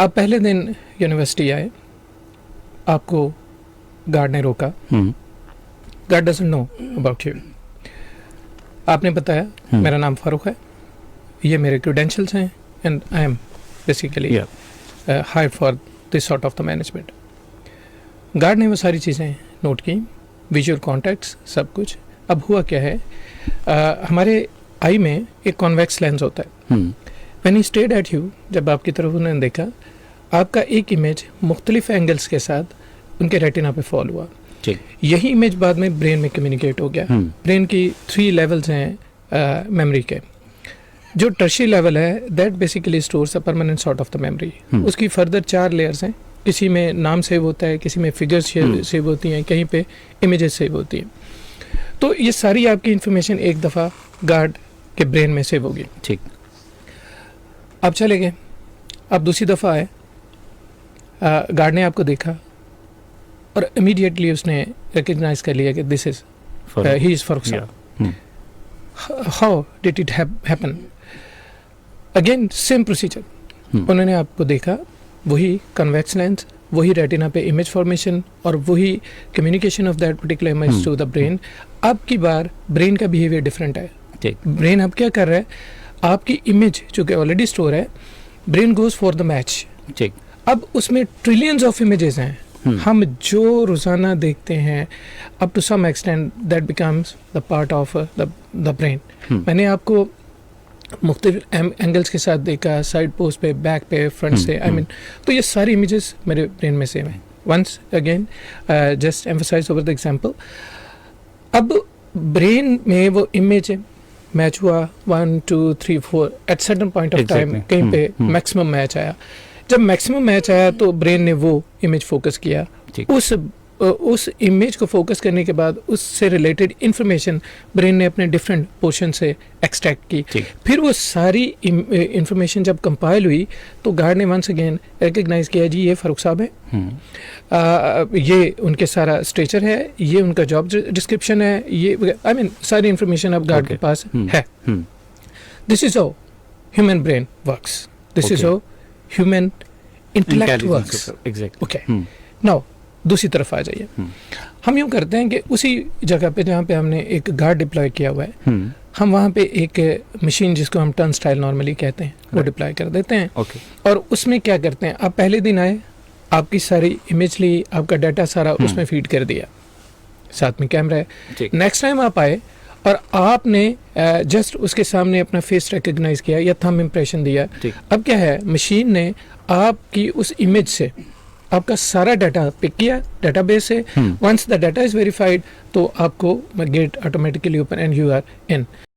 आप पहले दिन यूनिवर्सिटी आए, आपको गार्ड ने रोका। Guard doesn't know about you. आपने बताया मेरा नाम फारूक है, ये मेरे क्रेडेंशियल्स हैं and I am basically hired for this sort of the management. Guard ने वो सारी चीज़ें नोट की, विजुअल कॉन्टैक्ट्स, सब कुछ। अब हुआ क्या है, हमारे आई में एक कॉन्वेक्स लेंस होता है। When he stayed at you, जब आपकी तरफ उन्होंने देखा, आपका एक इमेज मुख्तलिफ एंगल्स के साथ उनके रेटिना पे फॉल हुआ। यही इमेज बाद में ब्रेन में कम्युनिकेट हो गया। ब्रेन की 3 लेवल्स हैं मेमोरी के। जो टर्शियरी लेवल है that basically stores a permanent sort of the memory. उसकी फर्दर 4 लेयर्स हैं, किसी में नाम सेव होता है, किसी में फिगर्स सेव होती हैं, कहीं पे इमेजेस सेव होती हैं। तो ये सारी आपकी इंफॉर्मेशन एक दफ़ा गार्ड के ब्रेन में सेव होगी। ठीक, आप चले गए, आप दूसरी दफ़ा आए, गार्ड ने आपको देखा और इमीडिएटली उसने रिकग्नाइज कर लिया कि this is he is Farooq साहब। How did it happen? Again same procedure. उन्होंने आपको देखा, वही कन्वेक्स लेंस, वही रेटिना पे इमेज फॉर्मेशन और वही communication of that particular image to the brain. अब की बार ब्रेन का बिहेवियर डिफरेंट है। ब्रेन अब क्या कर रहा है, आपकी इमेज जो कि ऑलरेडी स्टोर है, brain goes for the match. अब उसमें ट्रिलियंस ऑफ इमेजेस हैं, हम जो रोज़ाना देखते हैं, up to some extent that becomes the part of the brain. मैंने आपको मुख्तलिफ एंगल्स के साथ देखा, साइड पोस्ट पे, बैक पे, फ्रंट से, आई मीन, तो ये सारी इमेजेस मेरे ब्रेन में सेम है। Once again just emphasise over the example. अब ब्रेन में वो इमेज मैच हुआ 1 2 3 4 at certain point of time, कहीं पे मैक्सिमम मैच आया। जब मैक्सिमम मैच आया तो ब्रेन ने वो इमेज फोकस किया। उस इमेज को फोकस करने के बाद उससे रिलेटेड इंफॉर्मेशन ब्रेन ने अपने डिफरेंट पोर्शन से एक्सट्रैक्ट की। फिर वो सारी इंफॉर्मेशन जब कंपाइल हुई तो गार्ड ने वंस अगेन रिकग्नाइज किया, जी ये फारूक साहब है, ये उनके सारा स्ट्रेचर है, ये उनका जॉब डिस्क्रिप्शन है, ये आई मीन सारी इंफॉर्मेशन अब गार्ड के पास है। This is how human brain works, this is how human intellect works. Okay, now दूसरी तरफ आ जाइए। हम यूँ करते हैं कि उसी जगह पे जहाँ पे हमने एक गार्ड डिप्लॉय किया हुआ है, हम वहाँ पे एक मशीन जिसको हम टर्न स्टाइल नॉर्मली कहते हैं वो डिप्लॉय कर देते हैं। और उसमें क्या करते हैं, आप पहले दिन आए, आपकी सारी इमेज ली, आपका डाटा सारा उसमें फीड कर दिया, साथ में कैमरा है। नेक्स्ट टाइम आप आए और आपने जस्ट उसके सामने अपना फेस रिकग्नाइज किया या थंब इम्प्रेशन दिया। अब क्या है, मशीन ने आपकी उस इमेज से आपका सारा डाटा पिक किया डेटाबेस से। Once the data is verified तो आपको gate automatically open and you are in.